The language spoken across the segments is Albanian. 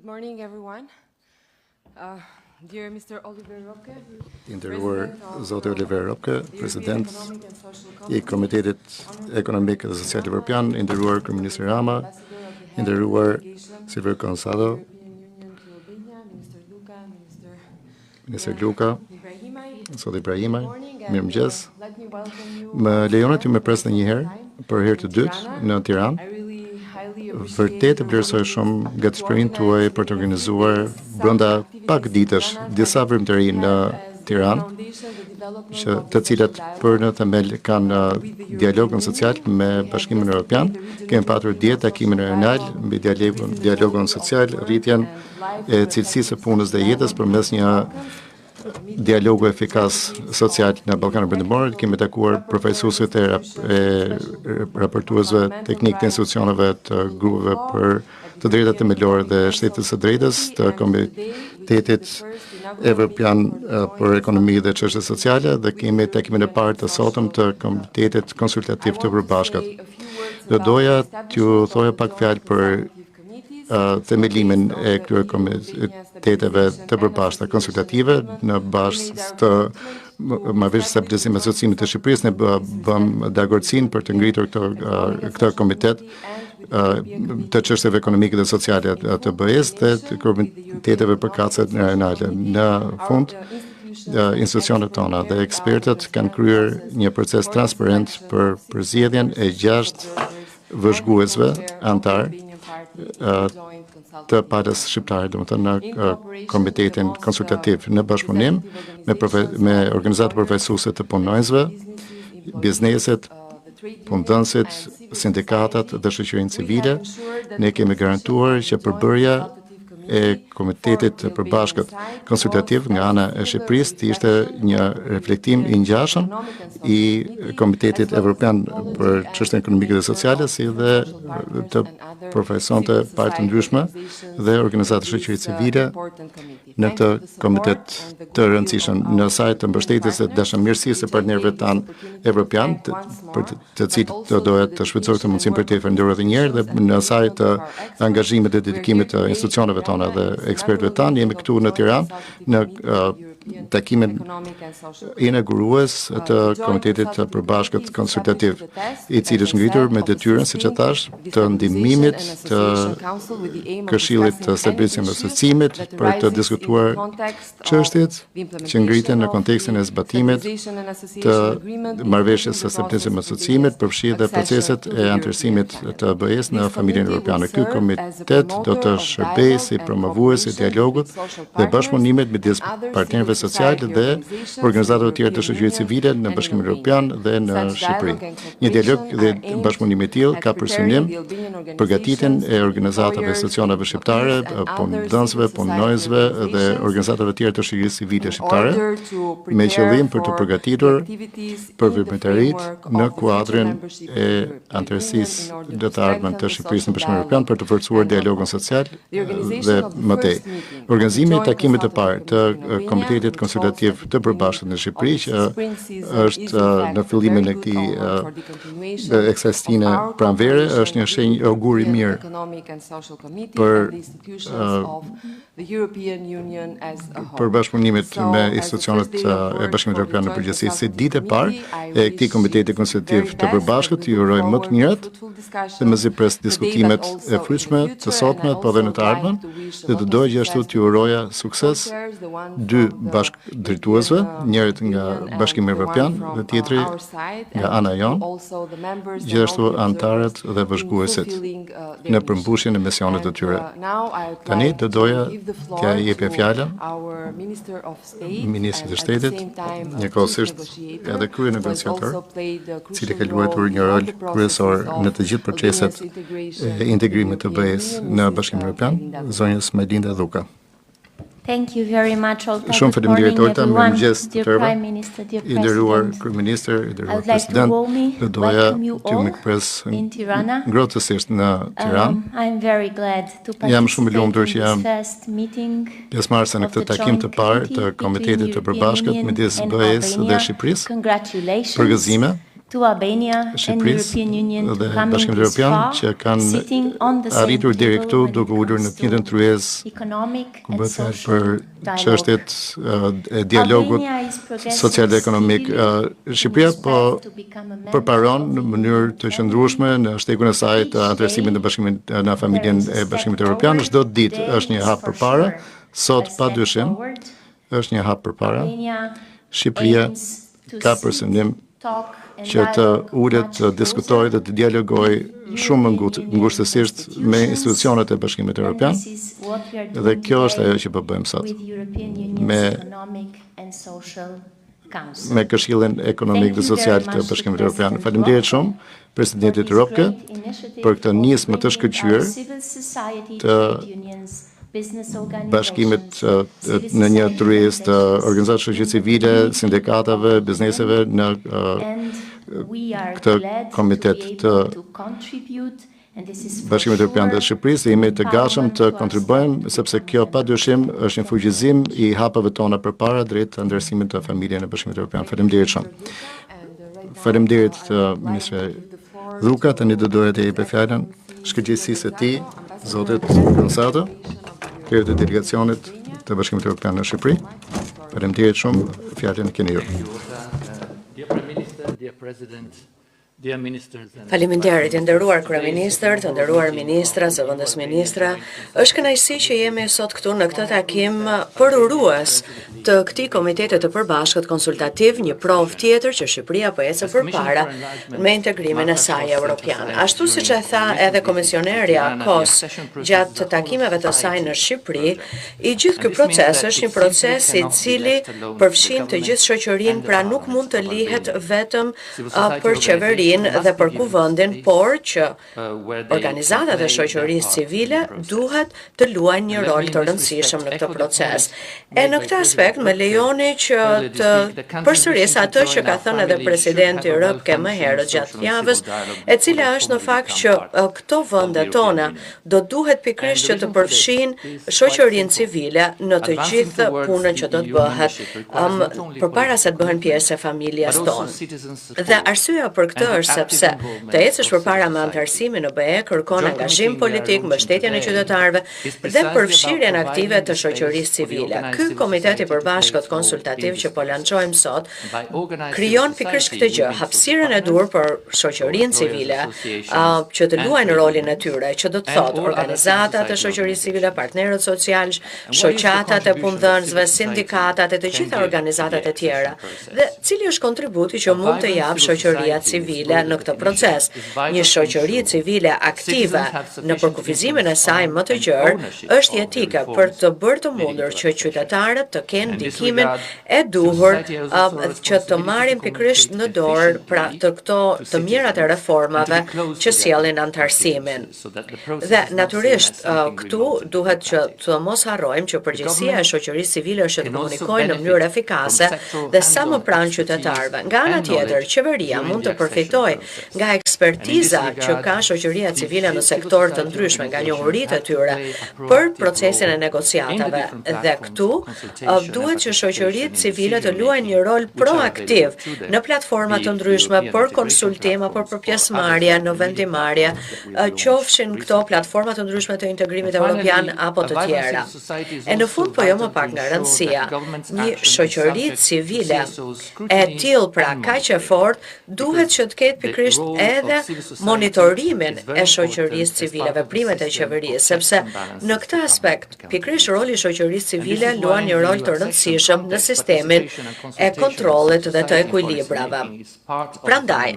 Good morning, everyone. Dear Mr. Oliver Ropke, I nderuar Zoti Oliver Ropke, president I Komitetit Ekonomik dhe Social Evropian, I nderuar Kryeminist Rama, I nderuar Silvio Gonzalo, Minister Luka, Zoti Ibrahimaj, mirëmëngjes. Më lejoni të më pres një herë për herë të dytë në Tiranë. Vërtet e vlerësoj shumë nga shpërimi tuaj për të organizuar brenda pak ditësh disa vrimtëri në Tiranë, të cilat për në themel kanë dialogun social me Bashkimin Evropian. Kemi patur 10 takime rajonal mbi dialogun social, rritjen e cilësisë së punës dhe jetës përmes një dialogu efikas social në Ballkanin Perëndimor. Kemi takuar përfaqësuesit e raportuesve teknik të institucioneve të grupeve për të drejtat themelore dhe shtetit së drejtës, të Komitetit Evropian për Ekonomi dhe Çështje Sociale, dhe kemi takimin e parë të sotëm të Komitetit Konsultativ të Përbashkët. Do doja t'ju thoja pak fjalë për themelimin e këtyre komiteteve të përbashkëta konsultative në bazë të marrëveshjes së stabilizimit dhe asociimit të Shqipërisë. Ne bëm dagorësinë për të ngritur këtë komitet të çështjeve ekonomike dhe sociale të BE-s dhe të komiteteve përkatëse rajonale. Në fund, institucionet tona dhe ekspertët kanë kryer një proces transparent për përzgjedhjen e 6 vëzhguesve antar të palës shqiptare, domethënë në komitetin konsultativ në bashkëpunim me organizatë përfaqësuese të punonjësve, bizneset, punëdhënësit, sindikatat dhe shoqërinë civile. Ne kemi garantuar që përbërja e komitetit të përbashkët konsultativ nga ana e Shqipërisë të ishte një reflektim I ngjashëm I Komitetit Evropian për Çështje Ekonomike dhe Sociale, si dhe të përfaqësonte palë të ndryshme dhe organizata shoqërisë civile në këtë komitet të rëndësishëm. Në sajt të mbështetjes së dashamirësisë së partnerëve tanë evropian, për të cilët do doja të shfrytëzoj këtë mundësi për të falenderuar edhe një herë, dhe në sajt të angazhimit dhe dedikimit të institucioneve tona dhe ekspertëve tanë, jemi këtu në Tiranë në takimin inaugurues të Komitetit të Përbashkët Konsultativ, I cili është ngritur me detyrën, siç e thash, të ndihmimit të Këshillit të Stabilizimit dhe Asociimit për të diskutuar çështjet që ngriten në kontekstin e zbatimit të marrëveshjes së Stabilizimit dhe Asociimit, përfshi dhe proceset e anëtarësimit të BE-s në familjen evropiane. Ky komitet do të shërbejë si promovues I dialogut dhe bashkëpunimit midis partnerëve sociale dhe organizatave të tjera të shoqërisë civile në Bashkimin Evropian dhe në Shqipëri. Një dialog dhe bashkëpunim I tillë ka për synim përgatitjen e organizatave e institucioneve shqiptare, punëdhënësve, punonjësve dhe organizatave të tjera të shoqërisë civile shqiptare me qëllim për të përgatitur për veprimtaritë në kuadrin e anëtarësisë dhe të ardhmen të Shqipërisë në Bashkimin Evropian për të forcuar dialogun social dhe më tej. Organizimi I takimit të parë të Komitetit Konsultativ të Përbashkët në Shqipëri, që është në fillimin e këtij ekzistime pranvere, është një shenjë auguri mirë për bashkëpunimet me institucionet e Bashkimit Evropian në përgjithësi. Si ditë e parë e këtij Komiteti Konsultativ të Përbashkët, ju uroj më të mirat dhe mezi pres diskutimet e frytshme të sotme, po dhe në të ardhmen, dhe të doj gjithashtu t'ju uroja sukses 2 bashkëdrejtuesve, njërit nga Bashkimi Evropian dhe tjetri nga ana jonë, gjithashtu antarët dhe vëzhguesit në përmbushjen e misionit të tyre. Tani të doja t'ja jepja fjalën Ministrit të Shtetit, njëkohësisht edhe kryenegociator, I cili ka luajtur një rol kryesor në të gjithë proceset e integrimit të BE-s në Bashkimin Evropian, zonja Smalinda Dhuka. Thank you very much, Olta. Shumë faleminderit, Olta, mirëmëngjes të tërëve. I nderuar kryeministër, I nderuar president, dhe doja t'ju mikpres ngrohtësisht në Tiranë. Jam shumë I lumtur që jam pjesëmarrëse në këtë takim të parë të Komitetit të Përbashkët midis BE-s dhe Shqipërisë. Përgëzime to Albania and Shqipërisë European Union dhe to come Bashkimit this Evropian far, që kanë sitting on the same arritur deri table këtu when duke it ulur comes në të to njëjtën tryezë economic ku and bëhet fjalë social për dialogue. çështjet e dialogut Albania is progressing social dhe ekonomik. speedily Shqipëria in po respect to become a member përparon of në the mënyrë European të qëndrueshme në shtegun e saj të anëtarësimit në bashkimin në familjen e Bashkimit Evropian. Çdo ditë është një hap përpara. Sot padyshim është një hap përpara. Shqipëria ka për qëllim që të ulet, të diskutojë dhe të dialogojë shumë ngushtësisht me institucionet e Bashkimit Evropian. Dhe kjo është ajo që po bëjmë sot. Me Këshillin Ekonomik dhe Social të Bashkimit Evropian. Faleminderit shumë presidentit Ropke për këtë nismë të shkëlqyer të bashkimit në një tryezë të organizatave shoqërisë civile, sindikatave, bizneseve në këtë komitet të Bashkimit Evropian dhe Shqipërisë. Jemi të gatshëm të kontribuojmë sepse kjo padyshim është një fuqizim i hapave tona përpara drejt ndërsimit të familjen e Bashkimit Evropian. Faleminderit shumë. Faleminderit ministre Dhuka, tani do doja të jepë fjalën shkëlqësisë së tij, zotit Gonzato, kryeut të delegacionit të Bashkimit Evropian në Shqipëri. Faleminderit shumë, fjalën keni ju. Dear Prime Minister, dear President, dear ministers and Faleminderit, të nderuar kryeministër, të nderuar ministra, zëvendës ministra. Është kënaqësi që jemi sot këtu në këtë takim përurues të këtij komiteti të përbashkët konsultativ, një provë tjetër që Shqipëria po ecë përpara me integrimin e saj evropian. Ashtu siç e tha edhe komisionerja Kos gjatë takimeve të saj në Shqipëri, i gjithë ky proces është një proces i cili përfshin të gjithë shoqërinë, pra nuk mund të lihet vetëm për qeverinë dhe për kuvendin, por që organizatat e shoqërisë civile duhet të luajnë një rol të rëndësishëm në këtë proces. E në këtë aspekt më lejoni që të përsëris atë që ka thënë edhe presidenti Rëpke më herët gjatë javës, e cila është në fakt që këto vende tona do duhet pikërisht që të përfshin shoqërinë civile në të gjithë punën që do të bëhet përpara se të bëhen pjesë e familjes tonë. Dhe arsyeja për këtë është sepse të ecësh përpara me anëtarësimin në BE kërkon angazhim politik, mbështetjen e qytetarëve dhe përfshirjen aktive të shoqërisë civile. Ky komiteti përbashkët konsultativ që po lançojmë sot krijon pikërisht këtë gjë, hapësirën e dur për shoqërinë civile që të luajnë rolin e tyre, që do të thotë organizatat e shoqërisë civile, partnerët socialë, shoqatat e punëdhënësve, sindikatat e të gjitha organizatat e tjera. Dhe cili është kontributi që mund të japë shoqëria civile në këtë proces? Një shoqëri civile aktive në përkufizimin e saj më të gjerë është jetike për të bërë të mundur që qytetarët të kenë ndikimin e duhur që të marrin pikërisht në dorë pra të këto të mirat e reformave që sjellin anëtarësimin. Dhe natyrisht këtu duhet që të mos harrojmë që përgjegjësia e shoqërisë civile është të komunikojë në mënyrë efikase dhe sa më pranë qytetarëve. Nga ana tjetër, qeveria mund të përfitojë nga ekspertiza që ka shoqëria civile në sektor të ndryshme, nga njohuritë e tyre për procesin e negociatave. Dhe këtu duhet që shoqëritë civile të luajnë një rol proaktiv në platforma të ndryshme për konsultim apo për pjesëmarrje në vendimarrje, qofshin këto platforma të ndryshme të integrimit evropian apo të tjera. E në fund, po jo më pak nga rëndësia, një shoqëri civile e tillë pra kaq e fortë duhet që të ketë pikërisht edhe monitorimin e shoqërisë civile, veprimet e qeverisë, sepse në këtë aspekt pikërisht roli i shoqërisë civile luan një rol të rëndësishëm në sistemin e kontrollit dhe të ekuilibrave. Prandaj,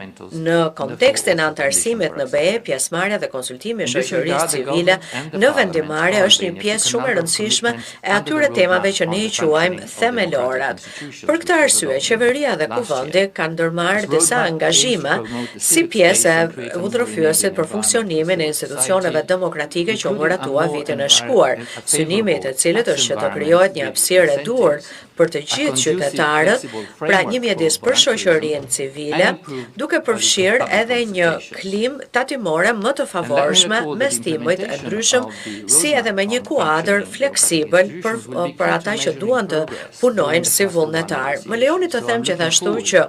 në kontekstin e anëtarësimit në BE, pjesëmarrja dhe konsultimi i shoqërisë civile në vendimarrje është një pjesë shumë e rëndësishme e atyre temave që ne i quajmë themelorat. Për këtë arsye, qeveria dhe kuvendi kanë ndërmarrë disa angazhime si pjesë e udhërrofyesit për funksionimin e institucioneve demokratike që u miratua vitin e shkuar, synimi i të cilët është që të krijohet një hapësirë e dur për të gjithë qytetarët, pra një mjedis për shoqërinë civile, duke përfshirë edhe një klim tatimore më të favorshme mes timujt e ndryshëm, si edhe me një kuadër fleksibël për ata që duan të punojnë si vullnetar. Më lejoni të them gjithashtu që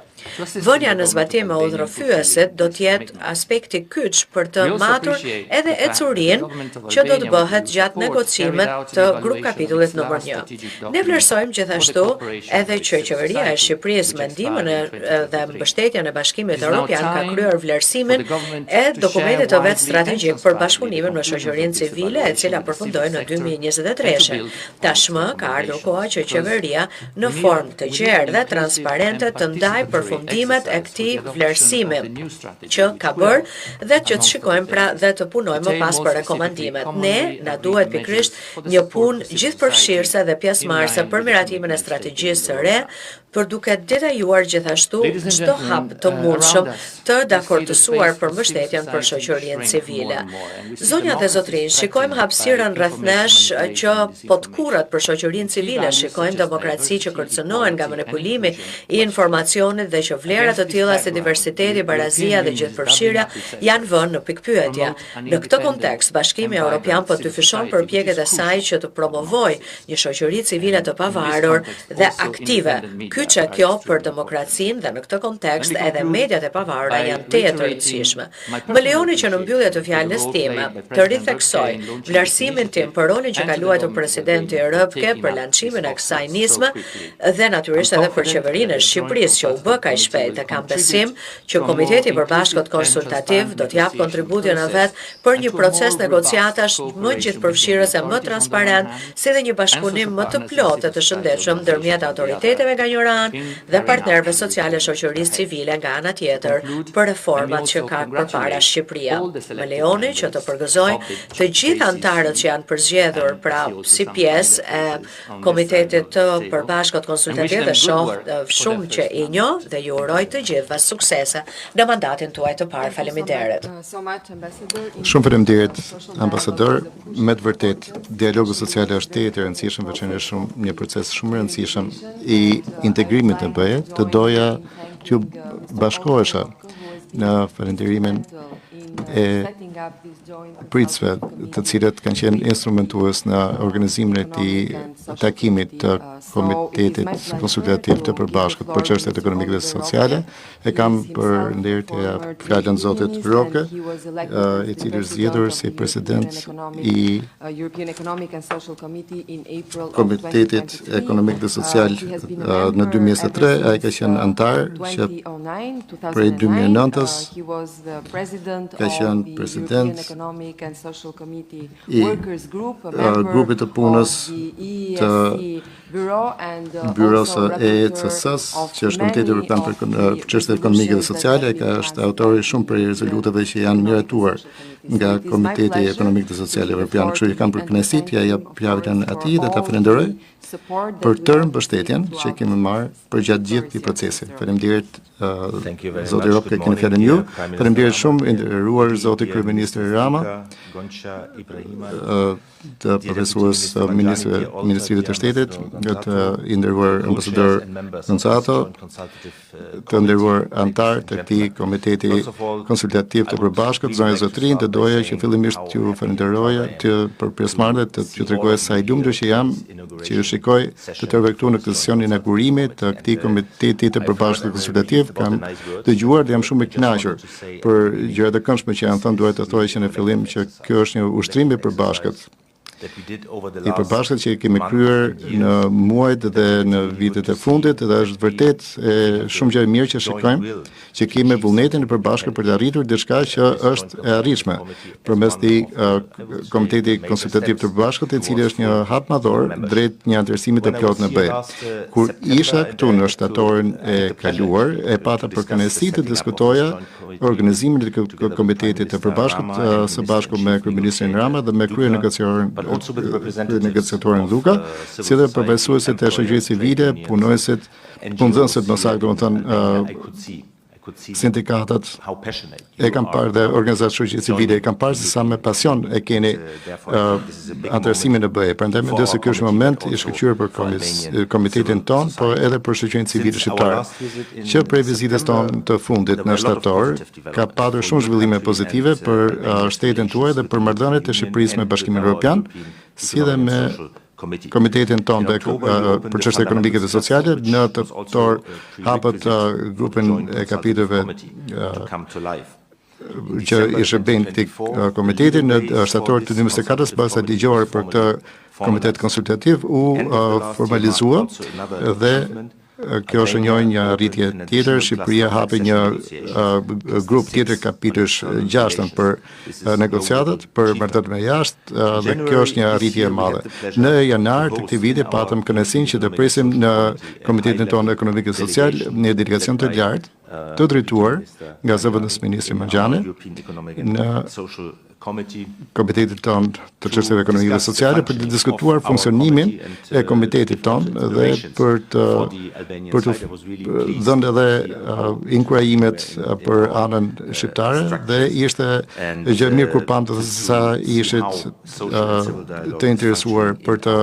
vënia në zbatim e udhërrëfyesit do të jetë aspekti kyç për të matur edhe ecurinë që do të bëhet gjatë negocimet të grup kapitullit nëmër 1. Ne vlerësojmë gjithashtu edhe që qeveria e Shqipërisë me ndihmën dhe mbështetjen e Bashkimit Evropian ka kryer vlerësimin e dokumentit të vet strategjik për bashkëpunimin me shoqërinë civile, e cila përfundoi në 2023. Tashmë ka ardhur koha që qeveria në formë të gjerë dhe transparente të ndajë përfundimet e këtij vlerësimi që ka bërë dhe që të shikojmë pra dhe të punojmë më pas për rekomandimet. Ne na duhet pikërisht një punë gjithëpërfshirëse dhe pjesëmarrëse për miratimin e strategjisë së re, për duke detajuar gjithashtu çdo hap të mundshëm të dakordësuar për mbështetjen për shoqërinë civile. Zonja dhe zotrinj, shikojmë hapësirën rreth nesh që po të kurrat për shoqërinë civile, shikojmë demokraci që kërcënohen nga manipulimi i informacionit dhe që vlera të tilla si diversiteti, barazia dhe gjithëpërfshirja janë vënë në pikpyetje. Në këtë kontekst, Bashkimi Evropian po dyfishon përpjekjet e saj që të promovojë një shoqëri civile të pavarur dhe aktive. Kyçe kjo për demokracinë dhe në këtë kontekst edhe mediat e pavarura janë teje të rëndësishme. Më lejoni që në mbyllje të fjalës time të ritheksoj vlerësimin tim për rolin që ka luajtur presidenti Rëpke për lançimin e kësaj nisme dhe natyrisht edhe për qeverinë e Shqipërisë që u bë kaq shpejt. Kam besim që Komiteti i Përbashkët Konsultativ do të jap kontributin e vet për një proces negociatash më gjithëpërfshirës e më transparent, si dhe një bashkëpunim më të plotë të shëndetshëm ndërmjet autoriteteve nga njëra anë dhe partnerëve sociale shoqërisë civile nga ana tjetër për reformat që ka përpara Shqipëria. Më lejoni që të përgëzoj të gjithë anëtarët që janë përzgjedhur pra si pjesë e Komitetit të Përbashkët Konsultativ dhe shoh shumë që i njoh dhe ju uroj të gjithëve suksese në mandatin tuaj të parë. Faleminderit. Shumë faleminderit, ambasador. Me të vërtet, dialogu social është tetë i rëndësishëm, veçanërisht një proces shumë i rëndësishëm i integrimit të BE, të doja t'ju bashkohesha në falënderimin e pritësve të cilët kanë qenë instrumentues në organizimin e këtij takimit të Komitetit Konsultativ të Përbashkët për çështjet ekonomike dhe sociale. E kam për nder të jap fjalën zotit Roke, i cili është zgjedhur si president i Komitetit Ekonomik dhe Social në 2023. Ai ka qenë antar që prej 2009-s ka qenë president i grupit të punës të Byros e ECS-s, që është Komiteti Evropian për çështjet ekonomike dhe sociale, është autori shumë prej rezolutave që janë miratuar nga Komiteti Ekonomik dhe Social Evropian. Kështu që kam për kënaqësi t'ia jap fjalën atij dhe ta falenderoj për tërë mbështetjen që kemi marrë për gjatë gjithë këtij procesi. Faleminderit zoti Ropke, keni fjalën ju. Faleminderit shumë i nderuar zoti kryeminist Rama, të profesorës Ministrive të Shtetit, të i nderuar ambasador Gonçato, të nderuar antar të këtij Komiteti Konsultativ të Përbashkët, zonja zotrin, të doja që fillimisht t'ju falenderoja për pjesëmarrjen, t'ju tregoja sa i lumtur që jam që ju shikoj të tërë këtu në këtë sesion inaugurimi të këtij Komiteti të Përbashkët Konsultativ. Kam dëgjuar dhe jam shumë i kënaqur për gjërat e këndshme që janë thënë. Duhet të thoj që në fillim që ky është një ushtrim i përbashkët. I përbashkët që kemi kryer në muajt dhe në vitet e fundit, dhe është vërtet shumë gjë e mirë që shikojmë që kemi vullnetin e përbashkët për të arritur diçka që është e arritshme përmes këtij Komiteti Konsultativ të Përbashkët, i cili është një hap madhor drejt një anëtarësimi të plotë në BE. Kur isha këtu në shtatorin e kaluar, e pata për kënaqësi të diskutoja organizimin e Komitetit të Përbashkët së bashku me kryeministrin Rama dhe me negociatorin Luka, si dhe përfaqësuesit e shoqërisë civile, punonësit, punëdhënësit më saktë, domethënë sindikatat e kam parë dhe organizatat shoqërie civile e kam parë se sa me pasion e keni antarësimin e BE. Prandaj mendoj se ky është moment i shkëlqyer për komitetin ton, por edhe për shoqërinë civile shqiptare. Që prej vizitës tonë të fundit në shtator ka patur shumë zhvillime pozitive për shtetin tuaj dhe për marrëdhëniet e Shqipërisë me Bashkimin Evropian, si dhe me komitetin tonë për çështje ekonomike dhe sociale. Në tetor hapët grupin e kapitujve që ishte bënë të komitetit. Në shtator të 24-s basa dëgjuar për këtë komitet konsultativ u formalizua dhe kjo është një arritje tjetër. Shqipëria hapi një grup tjetër kapitësh 6 për negociatat, për marrëdhëniet me jashtë, dhe kjo është një arritje e madhe. Në janar të këtij viti patëm kënaqësinë që të presim në Komitetin tonë ekonomik dhe social një delegacion të lartë të drejtuar nga zëvendës ministri Manxhani në komitetit tonë të çështjeve ekonomike dhe sociale për të diskutuar funksionimin e komitetit tonë dhe për të dhënë edhe inkurajimet për anën shqiptare dhe ishte gjë mirë kur pam të sa ishit të interesuar për të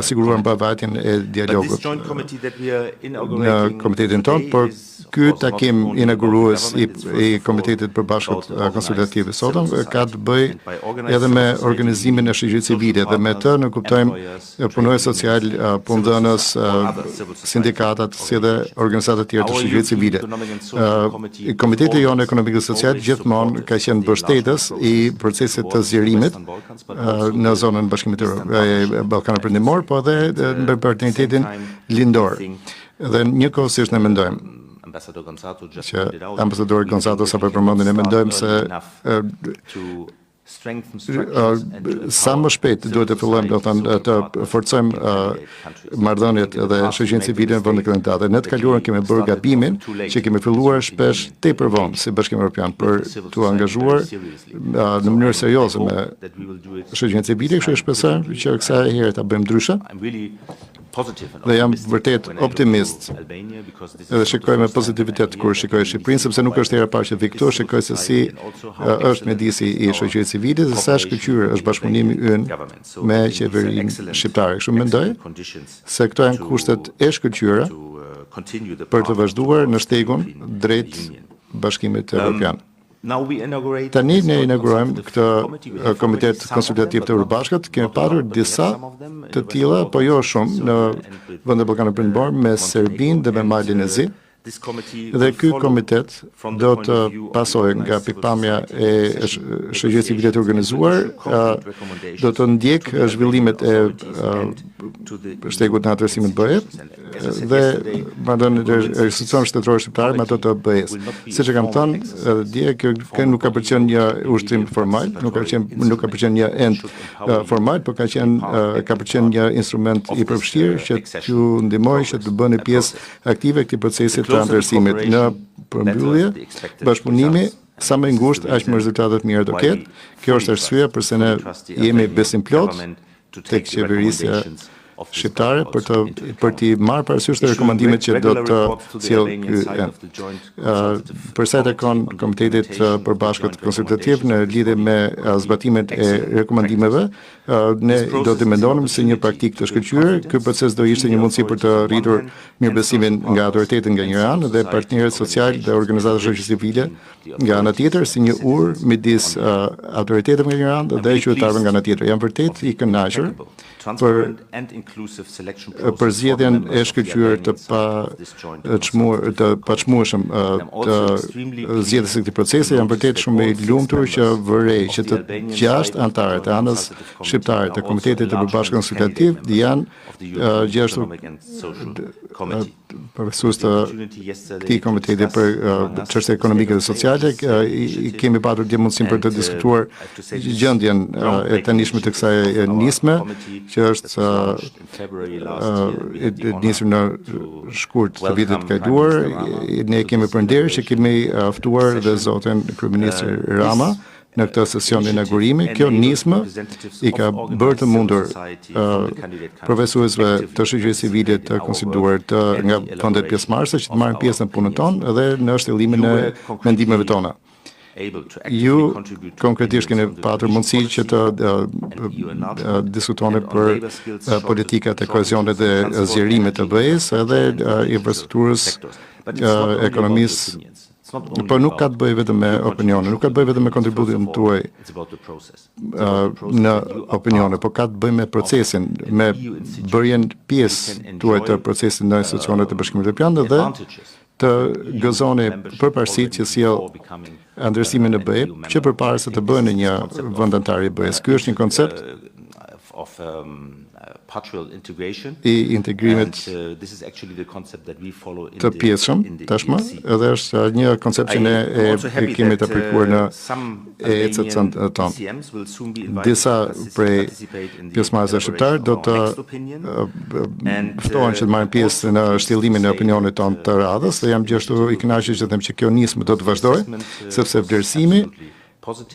siguruar mbajtjen e dialogut në komitetin tonë, por ky takim inaugurues i Komitetit Përbashkët Konsultativ sotëm ka të bëjë edhe me organizimin e shoqërisë civile dhe me të ne kuptojmë punojës social, punëdhënës, sindikatat si dhe organizata të tjera të shoqërisë civile. Komiteti jonë ekonomik dhe social gjithmonë ka qenë mbështetës i procesit të zgjerimit në zonën Bashkimit të Ballkanit Perëndimor, po edhe në partneritetin lindor. Dhe njëkohësisht ne mendojmë që ambasadori Gonzato sa për përmendjen e mendojmë se sa më shpejt duhet të fillojmë të forcojmë marrëdhëniet dhe shoqërinë civile në vende kandidate. Ne të kaluarën kemi bërë gabimin që kemi filluar shpesh tepër vonë si Bashkimi Evropian për t'u angazhuar në mënyrë serioze me shoqërinë civile, kështu shpresojmë që kësaj herë ta bëjmë ndryshe. Dhe jam vërtet optimist edhe shikoj me pozitivitet kur shikoj Shqipërinë, sepse nuk është hera parë që vi këtu, shikoj se si është mjedisi i shoqërisë civile dhe sa shkëlqyer është bashkëpunimi ynë me qeverinë shqiptare. Kështu mendoj se këto janë kushtet e shkëlqyera për të vazhduar në shtegun drejt Bashkimit Evropian. Tani ne inaugurojmë këtë komitet konsultativ të Eurobashkët. Kemi patur disa të tilla, po jo shumë, në vendet Ballkanit Perëndimor me Serbinë dhe me Malin e Zi. Dhe ky komitet do të pasojë nga pikpamja e shoqërisë civile të organizuar, do të ndjek zhvillimet e shtegut në adresimin BE dhe marrëdhëniet e institucioneve shtetërore shqiptare me ato të BE-s. Siç e kam thënë, dje kjo nuk ka qenë një ushtrim formal, nuk ka qenë një ent formal, por ka qenë një instrument i përfshirë që t'ju ndihmojë që të bëni pjesë aktive këtij procesi të ndërsimit. Në përmbyllje, bashkëpunimi sa më i ngushtë, aq më rezultate të mira do ketë. Kjo është arsyeja pse ne jemi besim plot tek qeverisja shqiptare për t'i marrë parasysh të rekomandimet që do të sjellë ky ent. Për sa i takon Komitetit Përbashkët Konsultativ në lidhje me zbatimet e rekomandimeve, ne do të mendonim se një praktikë të shkëlqyer. Ky proces do ishte një mundësi për të rritur mirëbesimin nga autoritetet nga një anë dhe partnerët social dhe organizatat shoqërisë civile nga ana tjetër, si një urë midis autoriteteve nga një anë dhe qytetarëve nga ana tjetër. Jam vërtet i kënaqur për zgjedhjen e shkëlqyer të paçmueshëm të zgjedhjes së këtij procesi. Jam vërtet shumë i lumtur që vërej që të 6 anëtarët e anës shqiptare të Komitetit të Përbashkët Konsultativ janë gjithashtu përfaqësues të këtij komiteti për çështje ekonomike dhe sociale. Kemi patur dje mundësinë për të diskutuar gjendjen e tanishme të kësaj nisme, që është nisur në shkurt të vitit kaluar. Ne kemi përnderë që kemi ftuar dhe zotin kryeministër Rama në këtë sesion inaugurimi. Kjo nismë I ka bërë të mundur profesuesve të shoqërisë civile të konsideruar nga vendet pjesëmarrëse që të marrin pjesë në punën tonë dhe në shtyllimin e mendimeve tona. Ju konkretisht keni patur mundësi që të diskutoni për politikat e kohezionit dhe zgjerimit të BE-s edhe infrastrukturës, ekonomisë, por nuk ka të bëjë vetëm me opinione, nuk ka të bëjë vetëm me kontributin tuaj në opinione, por ka të bëjë me procesin, me bërjen pjesë tuaj të procesit në institucionet e Bashkimit Evropian dhe të gëzoni përparësitë që sjell ndërsimin e BE, që përpara se të bëheni një vend antar I BE-s. Ky është një koncept I integrimit të pjesëshëm tashmë, edhe është një koncept që ne kemi të aplikuar në ECC-n tonë. Disa prej pjesëmarrësve shqiptar do të ftohen që të marrin pjesë në shtjellimin e opinionit tonë të radhës dhe jam gjithashtu I kënaqur që them që kjo nismë do të vazhdojë, sepse vlerësimi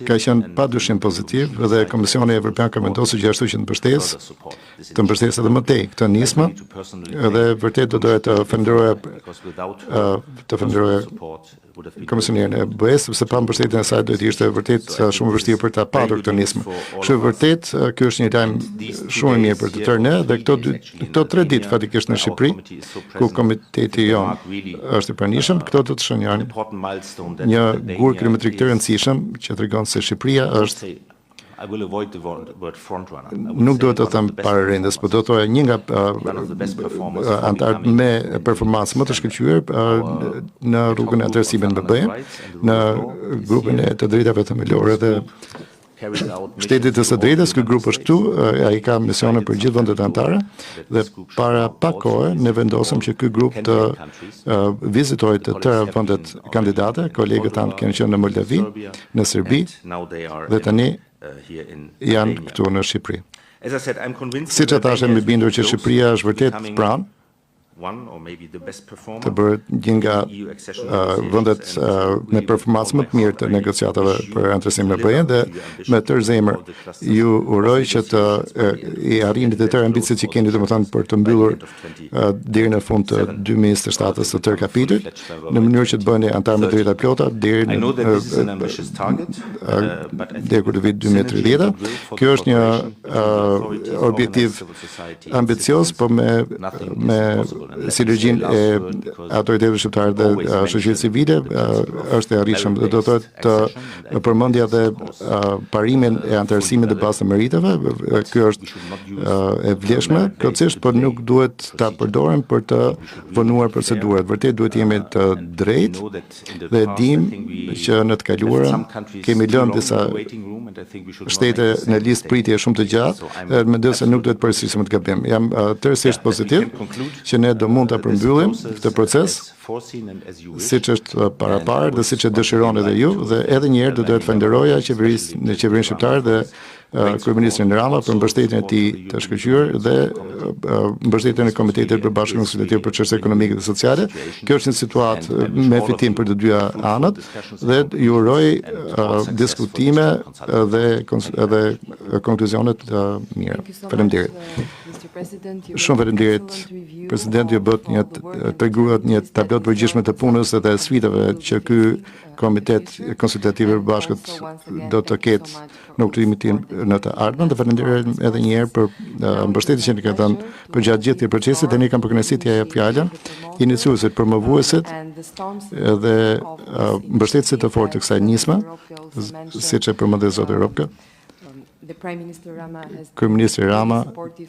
ka qenë padyshim pozitiv dhe Komisioni Evropian ka vendosur gjithashtu që të mbështesë edhe më tej këtë nismë dhe vërtet do doja të falenderoj Komisionerin e BE-s, sepse pa mbështetjen e saj do të ishte vërtet shumë vështirë për ta patur këtë nismë. Kështu vërtet ky është një lajm shumë I mirë për të tërë ne dhe këto 3 ditë fatikisht në Shqipëri, ku komiteti jon është I pranishëm, këto do të shënjojnë një gur kilometrik të rëndësishëm që tregon se Shqipëria është nuk duhet të them pararendës, por do të thoya një nga antarët me performancë më të shkëlqyer në rrugën e atërsimit me BE, në grupin e të drejtave themelore dhe Shtetit të së drejtës. Ky grup është këtu, ai ka misione për gjithë vendet anëtare dhe para pak kohe ne vendosëm që ky grup të vizitojë të tëra vendet kandidate. Kolegët tanë kanë qenë në Moldavi, në Serbi dhe tani janë këtu në Shqipëri. Siç e thashë, më bindur që Shqipëria është vërtet pranë të bëhet një nga vendet me performancë më të mirë të negociatave për anëtarësimin e BE-n dhe me tërë zemër ju uroj që të I arrini të tërë ambicet që keni, domethënë për të mbyllur deri në fund të 2027-s të tërë kapitujt, në mënyrë që të bëheni antar me drejta plota deri kur të vit 2030. Kjo është një objektiv ambicioz, por me sinergjinë e autoriteteve shqiptare dhe shoqërisë civile është e arritshëm. Do të thotë të përmendja dhe parimin e anëtarësimit të bazë të meriteve. Kjo është e vlefshme plotësisht, por nuk duhet ta përdorim për të vonuar procedurat. Vërtet duhet jemi të drejtë dhe dim që në të kaluarën kemi lënë disa shtete në listë pritje shumë të gjatë dhe mendoj se nuk duhet përsërisim të gabim. Jam tërësisht pozitiv që ne do mund ta përmbyllim këtë proces siç është parapar dhe siç e dëshiron edhe ju dhe edhe një herë do të falenderoja qeverinë shqiptare dhe kryeministrin Rama për mbështetjen e tij të shkëlqyer dhe mbështetjen e Komitetit për Bashkëpunën Konsultative për Çështje Ekonomike dhe Sociale. Kjo është një situatë me fitim për të dyja anët dhe ju uroj diskutime dhe konkluzione të mira. Faleminderit. Shumë faleminderit. Presidenti ju bët treguat një tablo të përgjithshme të punës dhe sfidave që ky Komitet Konsultativ I Bashkët do të ketë në uktrimin tim në të ardhmen. Dhe falenderoj edhe një herë për mbështetjen që keni dhënë për gjatë gjithë këtij procesi. Tani kam për kënaqësi t'ia jap fjalën iniciuesit, promovuesit dhe mbështetësit të fortë të kësaj nisme, siç e përmendi zoti Ropka. Kryeministri Rama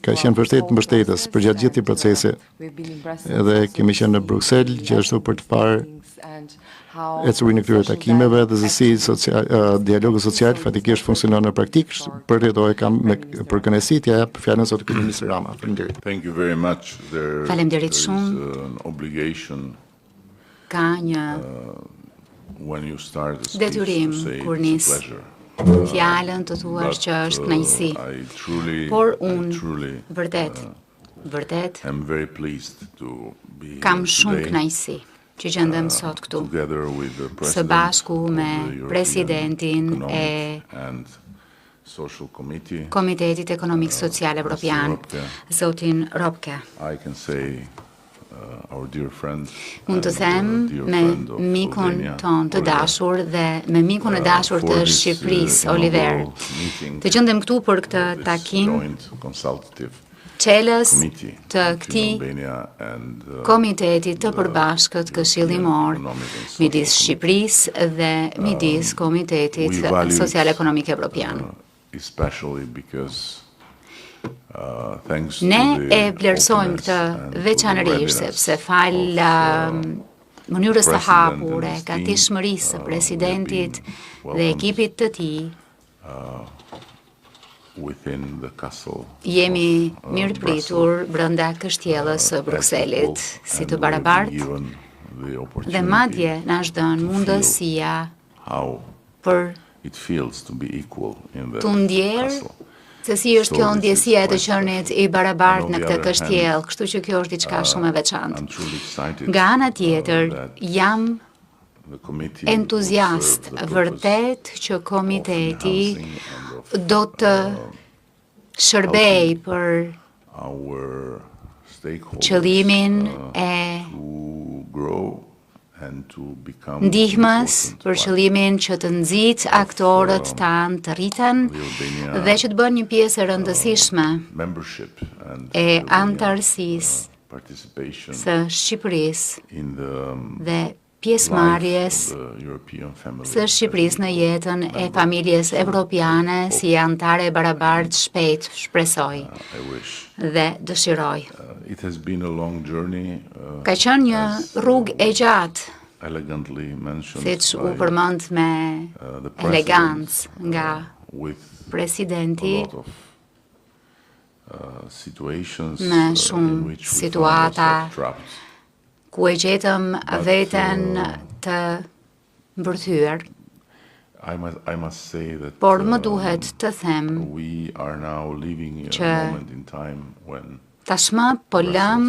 ka qenë vërtet mbështetës për gjatë gjithë këtij procesi dhe kemi qenë në Bruksel gjithashtu për të parë ecurinë e këtyre takimeve dhe se si dialogu social fatikisht funksionon në praktikë. Për të kam për kënaqësi t'ia jap fjalën zotit kryeministri Rama. Faleminderit. Thank you very much. Faleminderit shumë. Ka një detyrim kur nis fjalën të thuash që është kënaqësi. Por unë vërtet kam shumë kënaqësi që gjendem sot këtu, së bashku me presidentin e Komitetit Ekonomik Social Evropian, zotin Robke. Mund të them me mikun ton të dashur dhe me mikun e dashur të Shqipërisë, Oliver. Të gjendem këtu për këtë takim çelës të këtij komiteti të përbashkët këshillimor midis Shqipërisë dhe midis Komitetit Social Ekonomik Evropian. Ne e vlerësojmë këtë veçanërisht sepse fal mënyrës së hapur e gatishmërisë së presidentit dhe ekipit të tij, jemi mirëpritur brenda kështjellës së Brukselit si të barabartë dhe madje na është dhënë mundësia për të ndjerë se si është kjo ndjesia e të qenit i barabartë në këtë kështjellë, kështu që kjo është diçka shumë e veçantë. Nga ana tjetër, jam entuziast vërtet që komiteti do të shërbej për qëllimin e ndihmës, për qëllimin që të nxit aktorët tanë të rriten dhe që të bën një pjesë e rëndësishme e antarësisë së Shqipërisë dhe pjesëmarrjes së Shqipërisë në jetën e familjes evropiane si antare e barabartë shpejt, shpresoj dhe dëshiroj. Ka qenë një rrugë e gjatë, siç u përmend me elegancë nga presidenti, me shumë situata ku e gjetëm veten të mbërthyer. Por më duhet të them që tashmë po lëm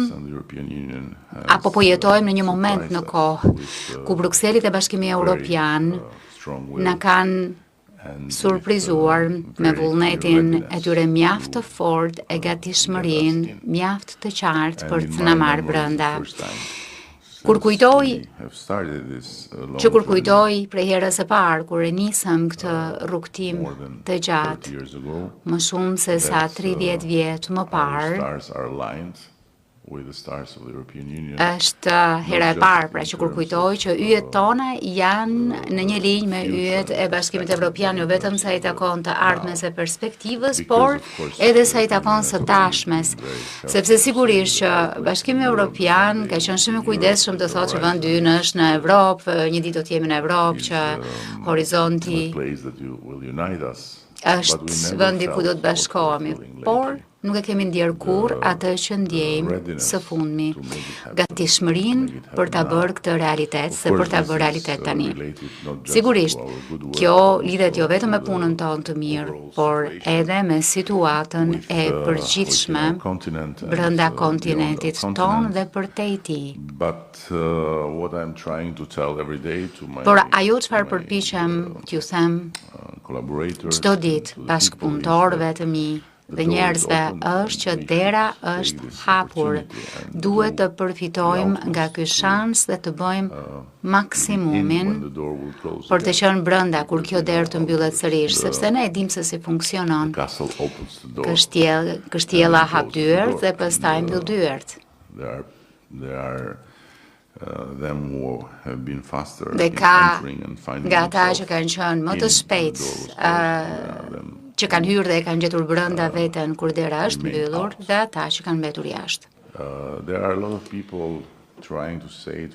apo po jetojmë në një moment në kohë ku Brukseli dhe Bashkimi Evropian na kanë surprizuar me vullnetin e tyre mjaft të fortë e gatishmërinë mjaft të qartë për të na marrë brenda. Kur kujtoj prej herës së parë kur e nisëm këtë rrugtim të gjatë, më shumë se sa 30 vjet më parë, është hera e parë, pra që kur kujtoj që yjet tona janë në një linjë me yjet e Bashkimit Evropian, jo vetëm sa i takon të ardhmes e perspektivës, por edhe sa i takon së tashmes, sepse sigurisht që Bashkimi Evropian ka qenë shumë i kujdesshëm të thotë që vendi ynë është në Evropë, një ditë do të jemi në Evropë, që horizonti është vendi ku do të bashkohemi, por nuk e kemi ndjerë kurrë atë që ndjejmë së fundmi, gatishmërinë për ta bërë këtë realitet, se për ta bërë realitet tani. Sigurisht, kjo lidhet jo vetëm me punën tonë të mirë, por edhe me situatën e përgjithshme brenda kontinentit tonë dhe përtej tij. Por ajo çfarë përpiqem t'ju them çdo ditë bashkëpunëtorëve të mi dhe njerëzve është që dera është hapur. Duhet të përfitojmë nga ky shans dhe të bëjmë maksimumin për të qenë brenda kur kjo derë të mbyllet sërish, sepse ne e dimë se si funksionon. Kështjella hap dyert dhe pastaj mbyll dyert. Dhe ka nga ata që kanë qenë më të shpejtë që kanë hyrë dhe e kanë gjetur brenda veten kur dera është mbyllur dhe ata që kanë mbetur jashtë.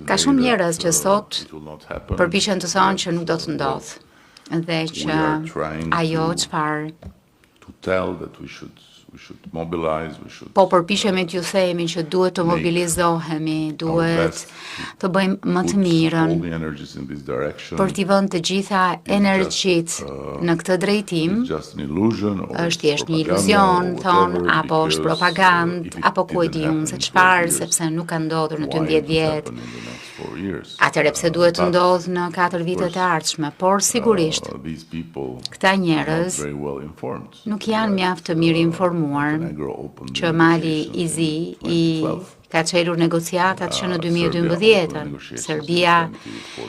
Ka shumë njerëz që sot përpiqen të thonë që nuk do të ndodhë dhe që ajo çfarë Po përpiqemi t'ju themi që duhet të mobilizohemi, duhet të bëjmë më të mirën për t'i vënë të gjitha energjitë në këtë drejtim. Është thjesht një iluzion, thon, apo është propagandë, apo ku e di unë se çfarë, sepse nuk ka ndodhur në 12 vjet. Atëherë pse duhet të ndodhë në 4 vitet e ardhshme, por sigurisht këta njerëz nuk janë mjaft të mirë informuar që Mali i Zi i ka çelur negociatat që në 2012-ën, Serbia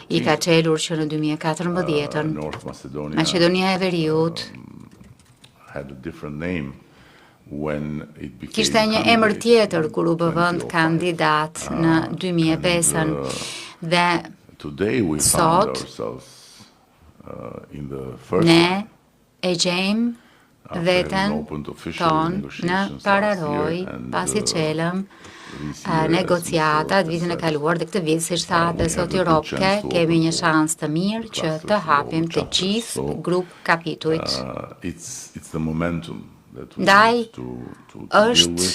i ka çelur që në 2014-ën, Maqedonia e Veriut kishte një emër tjetër kur u bë vend kandidat në 2005-ën dhe sot ne e gjejmë veten tonë në pararoj pasi çelëm negociatat vitin e kaluar dhe këtë vit, siç tha dhe zoti Ropke, kemi një shans të mirë që të hapim të gjithë grup kapitujt. Ndaj, është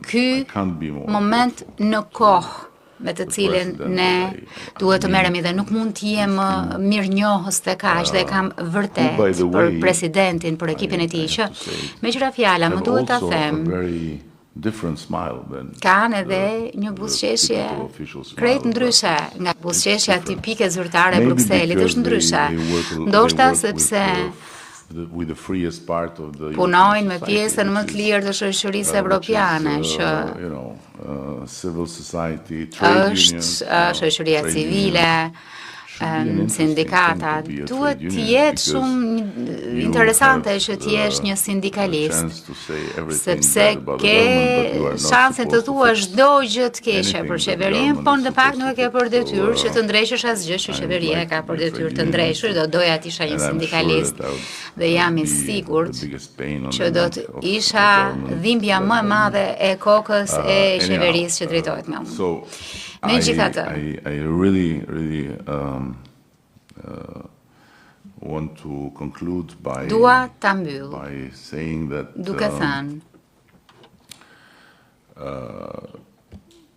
ky moment në kohë me të cilin ne duhet të merremi dhe nuk mund të jem mirënjohës të kaq dhe kam vërtet për presidentin, për ekipin e tij që me qira fjala më duhet ta them kanë edhe një buzëqeshje krejt ndryshe nga buzëqeshja tipike zyrtare e Brukselit, është ndryshe. Ndoshta sepse punojnë me pjesën më të lirë të shoqërisë evropiane, që është shoqëria civile, sindikata. Duhet të jetë shumë interesante që të jesh një sindikalist, sepse ke shansin të thuash çdo gjë të keqe për qeverinë, por në fakt nuk e ke për detyrë që të ndreshësh asgjë që qeveria ka për detyrë të ndreshur. Doja të isha një sindikalist dhe jam i sigurt që do të isha dhimbja më e madhe e kokës e qeverisë që drejtohet nga unë. Megjithatë, I really want to conclude by saying that duke thënë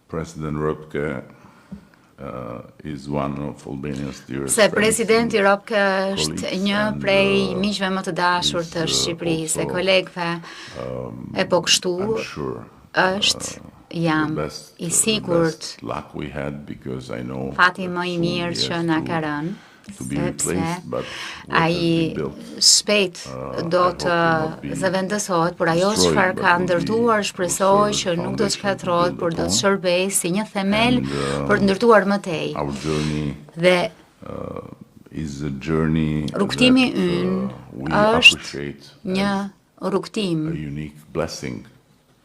President Röpke is one of Albania's dearest se presidenti Ropke është një prej miqve më të dashur të Shqipërisë, e kolegëve, e po kështu është jam i sigurt fati më i mirë që na ka rënë, sepse ai shpejt do të zëvendësohet, por ajo çfarë ka ndërtuar shpresoj që nuk do të shkatërrohet, por do të shërbejë si një themel për të ndërtuar më tej. Dhe rrugtimi ynë është një rrugtim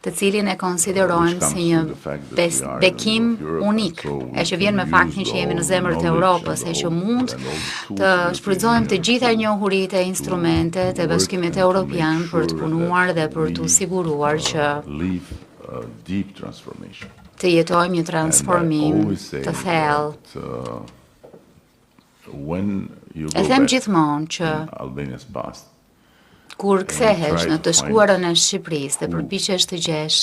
të cilin e konsiderojmë si një bekim unik, e që vjen me faktin që jemi në zemrën e Europës, e që mund të shfrytëzojmë të gjitha njohuritë e instrumentet e Bashkimit Evropian për të punuar dhe për të siguruar që të jetojmë një transformim të thellë. E them gjithmonë që kur kthehesh në të shkuarën e Shqipërisë dhe përpiqesh të gjesh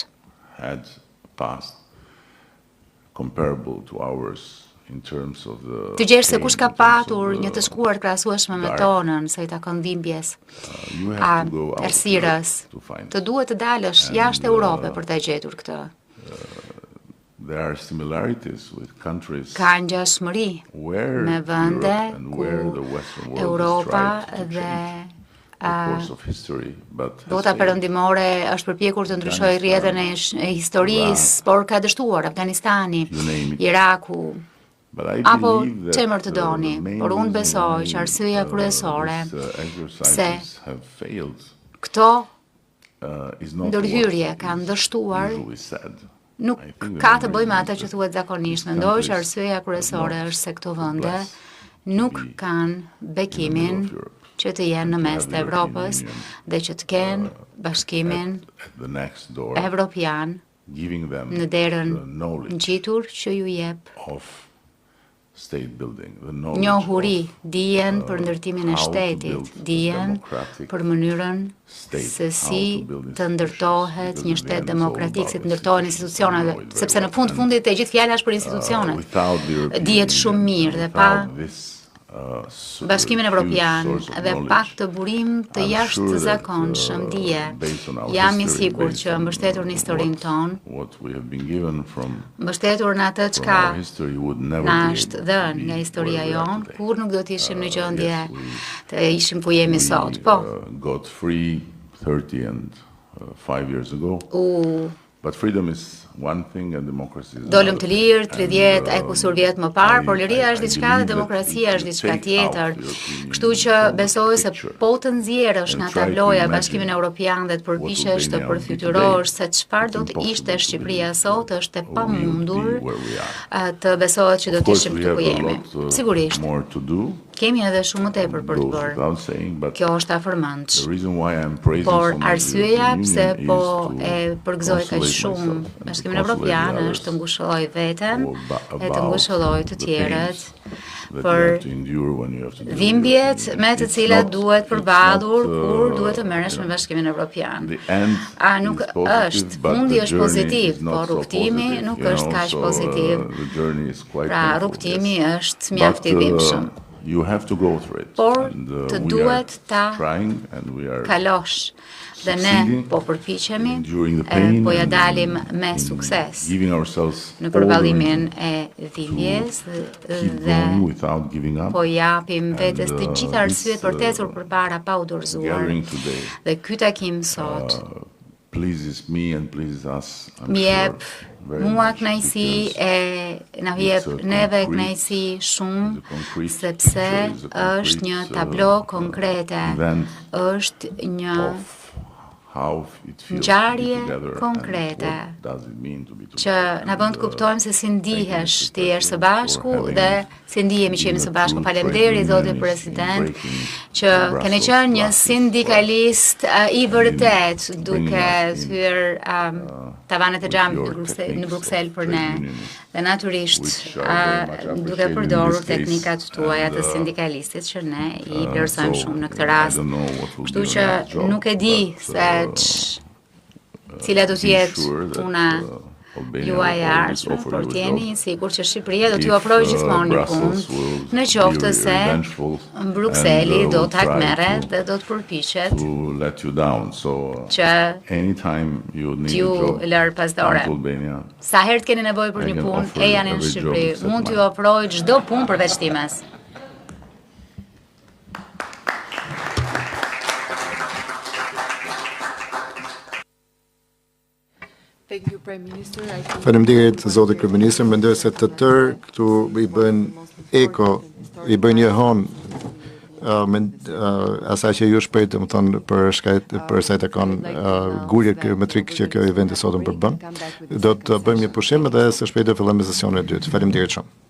se kush ka patur një të shkuar krahasueshme me tonën, sa i takon dhimbjes, errësirës, të duhet të dalësh jashtë Europë për ta gjetur këtë. Ka ngjashmëri me vende ku Europa dhe bota perëndimore është përpjekur të ndryshojë rrjetën e historisë, por ka dështuar Afganistani, Iraku, apo çemër të doni, por unë besoj që arsyeja kryesore pse këto ndërhyrje kanë dështuar nuk ka të bëjë me atë që thuhet zakonisht. Mendoj që arsyeja kryesore është se këto vende nuk kanë bekimin që të jenë në mes të Evropës dhe që të kenë bashkimin evropian në derën ngjitur që ju jep njohuri, dijen për ndërtimin e shtetit, dijen për mënyrën se si të ndërtohet një shtet demokratik, si të ndërtohen institucionet, sepse në fundit e gjithë fjala është për institucionet. Dihet shumë mirë dhe pa Bashkimin Evropian dhe pa këtë burim të jashtëzakonshëm dije, jam I sigurt që mbështetur në historinë tonë, mbështetur në atë çka na është dhënë nga historia jonë, kur nuk do të ishim në gjendje të ishim ku jemi sot. Po. Dolëm të lirë 30 e kusur vjet më parë, por liria është diçka dhe demokracia është diçka tjetër. Kështu që besoj se po të nxjerrësh nga tabloja Bashkimin Evropian dhe të përpiqesh të përfytyrosh se çfarë do të ishte Shqipëria sot, është e pamundur të besohet që do të ishim këtu ku jemi. Sigurisht. Kemi edhe shumë më tepër për të bërë. Kjo është afërmendsh. Por arsyeja pse po e përgëzoj kaq shumë Bashkimin Evropian është të ngushëlloj veten e të ngushëlloj të tjerët për dhimbjet me të cilat duhet përballur kur duhet të merresh me Bashkimin Evropian. A nuk është, mundi është pozitiv, por rrugtimi nuk është kaq pozitiv. Pra rrugtimi është mjaft I dhimbshëm. Por të duhet ta kalosh dhe ne po përpiqemi po ja dalim me sukses në përballimin e dhimbjes dhe po japim vetes të gjitha arsyet për të ecur përpara pa u dorëzuar. Dhe ky takim sot mi jep mua kënaqësi e na jep neve kënaqësi shumë sepse është një tablo konkrete, është një ngjarje konkrete që na bën të kuptojmë se si ndihesh ti je së bashku dhe si ndihemi që jemi së bashku. Faleminderit zoti president që keni qenë një sindikalist I vërtet duke thyer tavanët e xhamit në Bruksel për ne dhe natyrisht duke përdorur teknikat tuaja të sindikalistit që ne I vlerësojmë shumë në këtë rast. Kështu që nuk e di se cila do të jetë puna juaj e ardhshme, por t'jeni sigur që Shqipëria do t'ju ofrojë gjithmonë një punë, në qoftë se Brukseli do ta merret dhe do të përpiqet që t'ju lërë pas dore. Sa herë keni nevojë për një punë, e janë në Shqipëri, mund t'ju ofroj çdo punë përveç times. Faleminderit zoti kryeministër, mendoj se të tërë këtu I bën eko, I bën një hon asaj që ju shpreh domethënë për sa I takon guljet kilometrik që kjo eventi sot më përbën. Do të bëjmë një pushim dhe së shpejti do fillojmë sesionin e dytë. Faleminderit shumë.